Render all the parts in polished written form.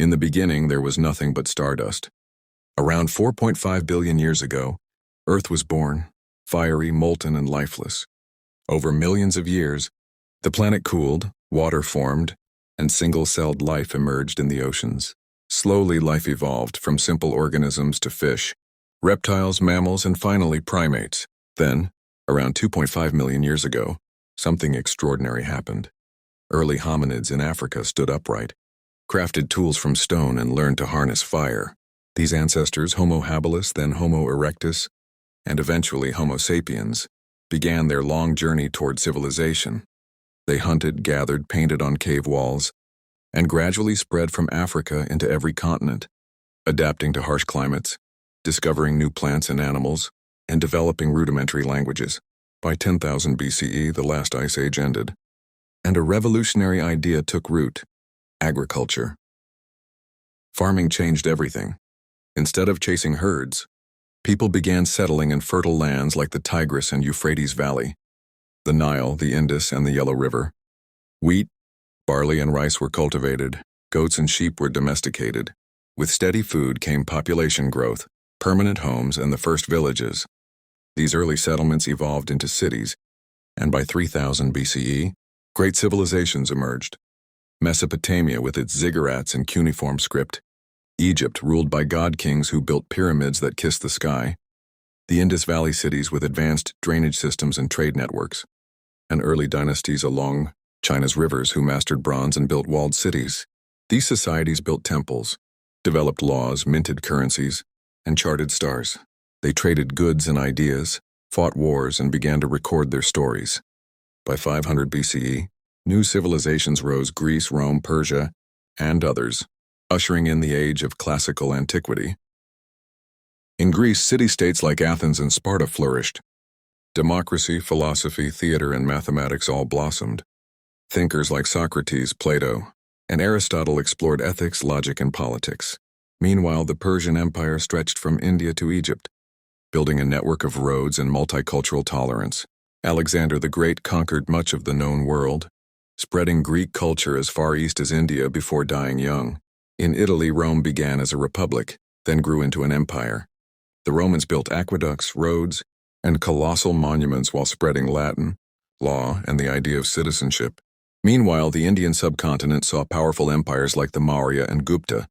In the beginning, there was nothing but stardust. Around 4.5 billion years ago, Earth was born, fiery, molten, and lifeless. Over millions of years, the planet cooled, water formed, and single-celled life emerged in the oceans. Slowly, life evolved from simple organisms to fish, reptiles, mammals, and finally primates. Then, around 2.5 million years ago, something extraordinary happened. Early hominids in Africa stood upright, crafted tools from stone, and learned to harness fire. These ancestors, Homo habilis, then Homo erectus, and eventually Homo sapiens, began their long journey toward civilization. They hunted, gathered, painted on cave walls, and gradually spread from Africa into every continent, adapting to harsh climates, discovering new plants and animals, and developing rudimentary languages. By 10,000 BCE, the last ice age ended, and a revolutionary idea took root: agriculture. Farming changed everything. Instead of chasing herds, people began settling in fertile lands like the Tigris and Euphrates Valley, the Nile, the Indus, and the Yellow River. Wheat, barley, and rice were cultivated. Goats and sheep were domesticated. With steady food came population growth, permanent homes, and the first villages. These early settlements evolved into cities, and by 3000 BCE, great civilizations emerged. Mesopotamia with its ziggurats and cuneiform script, Egypt ruled by god-kings who built pyramids that kissed the sky, the Indus Valley cities with advanced drainage systems and trade networks, and early dynasties along China's rivers who mastered bronze and built walled cities. These societies built temples, developed laws, minted currencies, and charted stars. They traded goods and ideas, fought wars, and began to record their stories. By 500 BCE, new civilizations rose: Greece, Rome, Persia, and others, ushering in the age of classical antiquity. In Greece, city-states like Athens and Sparta flourished. Democracy, philosophy, theater, and mathematics all blossomed. Thinkers like Socrates, Plato, and Aristotle explored ethics, logic, and politics. Meanwhile, the Persian Empire stretched from India to Egypt, building a network of roads and multicultural tolerance. Alexander the Great conquered much of the known world, spreading Greek culture as far east as India before dying young. In Italy, Rome began as a republic, then grew into an empire. The Romans built aqueducts, roads, and colossal monuments while spreading Latin, law, and the idea of citizenship. Meanwhile, the Indian subcontinent saw powerful empires like the Maurya and Gupta,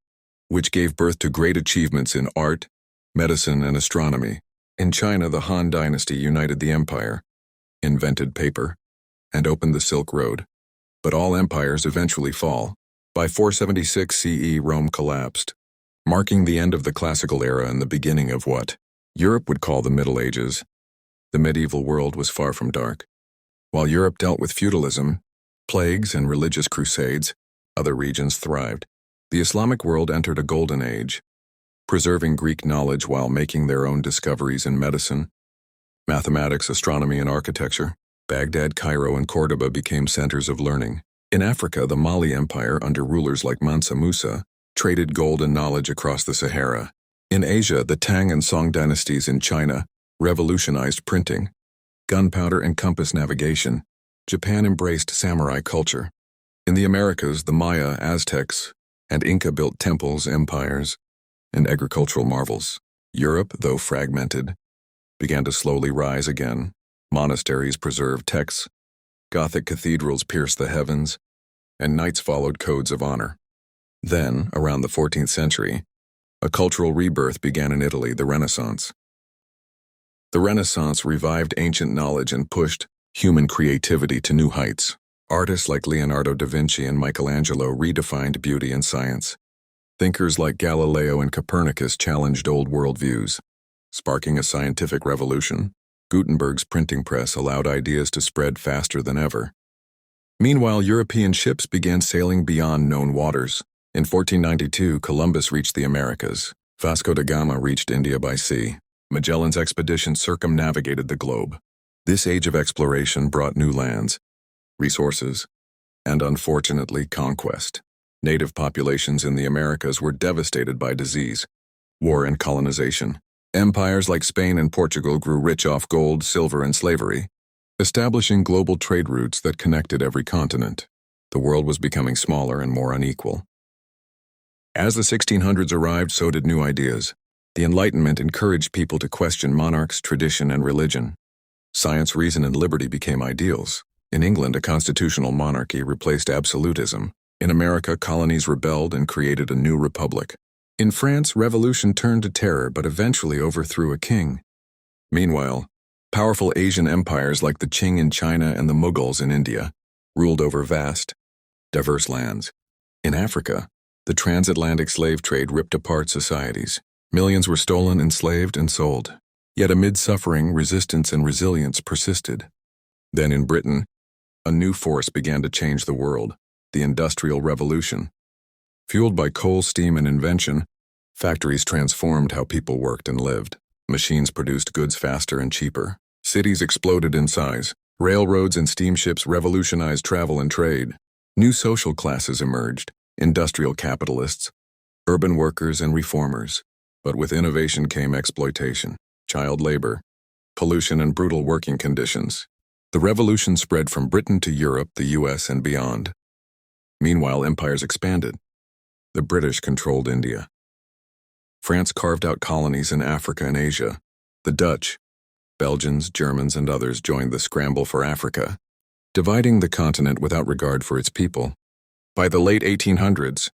which gave birth to great achievements in art, medicine, and astronomy. In China, the Han Dynasty united the empire, invented paper, and opened the Silk Road. But all empires eventually fall. By 476 CE, Rome collapsed, marking the end of the classical era and the beginning of what Europe would call the Middle Ages. The medieval world was far from dark. While Europe dealt with feudalism, plagues, and religious crusades, other regions thrived. The Islamic world entered a golden age, preserving Greek knowledge while making their own discoveries in medicine, mathematics, astronomy, and architecture. Baghdad, Cairo, and Cordoba became centers of learning. In Africa, the Mali Empire, under rulers like Mansa Musa, traded gold and knowledge across the Sahara. In Asia, the Tang and Song dynasties in China revolutionized printing, gunpowder, and compass navigation. Japan embraced samurai culture. In the Americas, the Maya, Aztecs, and Inca built temples, empires, and agricultural marvels. Europe, though fragmented, began to slowly rise again. Monasteries preserved texts, Gothic cathedrals pierced the heavens, and knights followed codes of honor. Then, around the 14th century, a cultural rebirth began in Italy, the Renaissance. The Renaissance revived ancient knowledge and pushed human creativity to new heights. Artists like Leonardo da Vinci and Michelangelo redefined beauty and science. Thinkers like Galileo and Copernicus challenged old worldviews, sparking a scientific revolution. Gutenberg's printing press allowed ideas to spread faster than ever. Meanwhile, European ships began sailing beyond known waters. In 1492, Columbus reached the Americas. Vasco da Gama reached India by sea. Magellan's expedition circumnavigated the globe. This age of exploration brought new lands, resources, and unfortunately, conquest. Native populations in the Americas were devastated by disease, war, and colonization. Empires like Spain and Portugal grew rich off gold, silver, and slavery, establishing global trade routes that connected every continent. The world was becoming smaller and more unequal. As the 1600s arrived, so did new ideas. The Enlightenment encouraged people to question monarchs, tradition, and religion. Science, reason, and liberty became ideals. In England, a constitutional monarchy replaced absolutism. In America, colonies rebelled and created a new republic. In France, revolution turned to terror but eventually overthrew a king. Meanwhile, powerful Asian empires like the Qing in China and the Mughals in India ruled over vast, diverse lands. In Africa, the transatlantic slave trade ripped apart societies. Millions were stolen, enslaved, and sold. Yet amid suffering, resistance and resilience persisted. Then in Britain, a new force began to change the world, the Industrial Revolution. Fueled by coal, steam, and invention, factories transformed how people worked and lived. Machines produced goods faster and cheaper. Cities exploded in size. Railroads and steamships revolutionized travel and trade. New social classes emerged: industrial capitalists, urban workers, and reformers. But with innovation came exploitation, child labor, pollution, and brutal working conditions. The revolution spread from Britain to Europe, the US, and beyond. Meanwhile, empires expanded. The British controlled India. France carved out colonies in Africa and Asia. The Dutch, Belgians, Germans, and others joined the scramble for Africa, dividing the continent without regard for its people. By the late 1800s,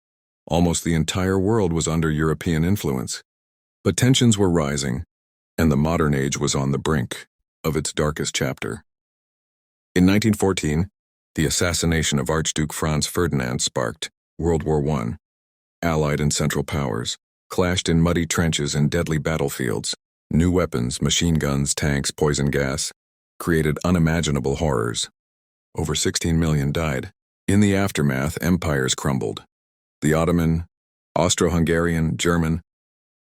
almost the entire world was under European influence. But tensions were rising, and the modern age was on the brink of its darkest chapter. In 1914, the assassination of Archduke Franz Ferdinand sparked World War I. Allied and Central Powers clashed in muddy trenches and deadly battlefields. New weapons, machine guns, tanks, poison gas, created unimaginable horrors. Over 16 million died. In the aftermath, empires crumbled. The Ottoman, Austro-Hungarian, German,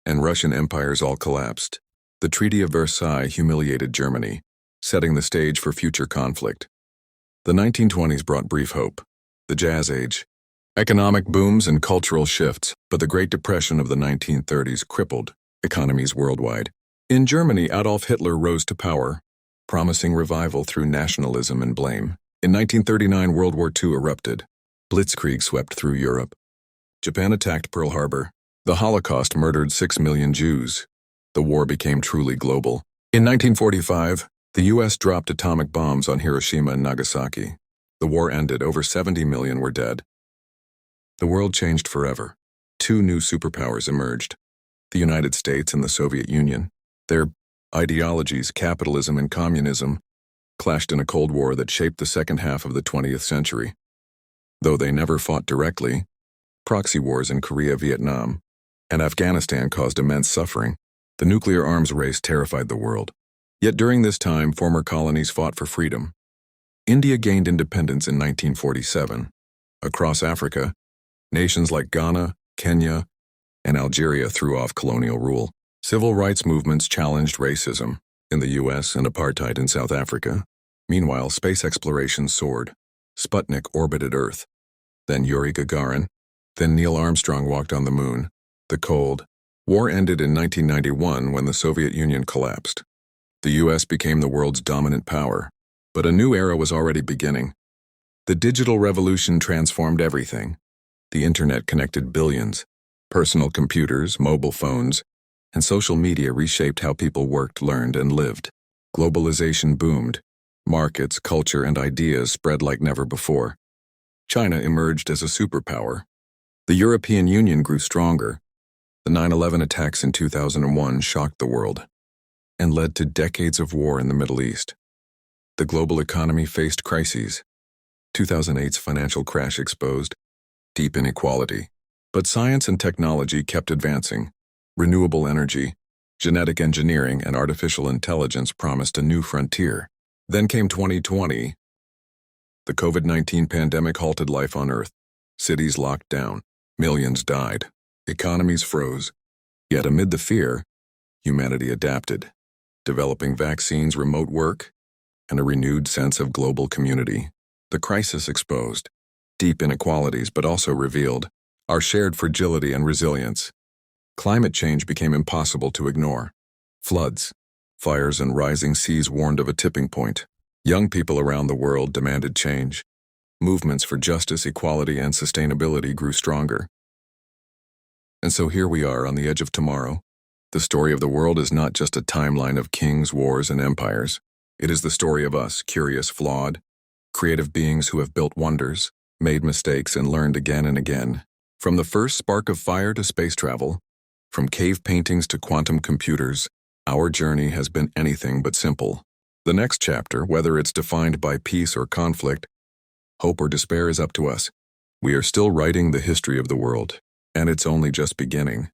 and Russian empires all collapsed. The Treaty of Versailles humiliated Germany, setting the stage for future conflict. The 1920s brought brief hope, the Jazz Age, economic booms and cultural shifts, but the Great Depression of the 1930s crippled economies worldwide. In Germany, Adolf Hitler rose to power, promising revival through nationalism and blame. In 1939, World War II erupted. Blitzkrieg swept through Europe. Japan attacked Pearl Harbor. The Holocaust murdered 6 million Jews. The war became truly global. In 1945, the U.S. dropped atomic bombs on Hiroshima and Nagasaki. The war ended. Over 70 million were dead. The world changed forever. Two new superpowers emerged: the United States and the Soviet Union. Their ideologies, capitalism and communism, clashed in a Cold War that shaped the second half of the 20th century. Though they never fought directly, proxy wars in Korea, Vietnam, and Afghanistan caused immense suffering. The nuclear arms race terrified the world. Yet during this time, former colonies fought for freedom. India gained independence in 1947. Across Africa, nations like Ghana, Kenya, and Algeria threw off colonial rule. Civil rights movements challenged racism in the U.S. and apartheid in South Africa. Meanwhile, space exploration soared. Sputnik orbited Earth. Then Yuri Gagarin. Then Neil Armstrong walked on the moon. The Cold War ended in 1991 when the Soviet Union collapsed. The U.S. became the world's dominant power. But a new era was already beginning. The digital revolution transformed everything. The internet connected billions. Personal computers, mobile phones, and social media reshaped how people worked, learned, and lived. Globalization boomed. Markets, culture, and ideas spread like never before. China emerged as a superpower. The European Union grew stronger. The 9/11 attacks in 2001 shocked the world and led to decades of war in the Middle East. The global economy faced crises. 2008's financial crash exposed deep inequality. But science and technology kept advancing. Renewable energy, genetic engineering, and artificial intelligence promised a new frontier. Then came 2020. The COVID-19 pandemic halted life on Earth. Cities locked down. Millions died. Economies froze. Yet amid the fear, humanity adapted, developing vaccines, remote work, and a renewed sense of global community. The crisis exposed deep inequalities but also revealed our shared fragility and resilience. Climate change became impossible to ignore. Floods, fires, and rising seas warned of a tipping point. Young people around the world demanded change. Movements for justice, equality, and sustainability grew stronger. And so here we are on the edge of tomorrow. The story of the world is not just a timeline of kings, wars, and empires. It is the story of us, curious, flawed, creative beings who have built wonders, made mistakes, and learned again and again. From the first spark of fire to space travel, from cave paintings to quantum computers, our journey has been anything but simple. The next chapter, whether it's defined by peace or conflict, hope or despair, is up to us. We are still writing the history of the world, and it's only just beginning.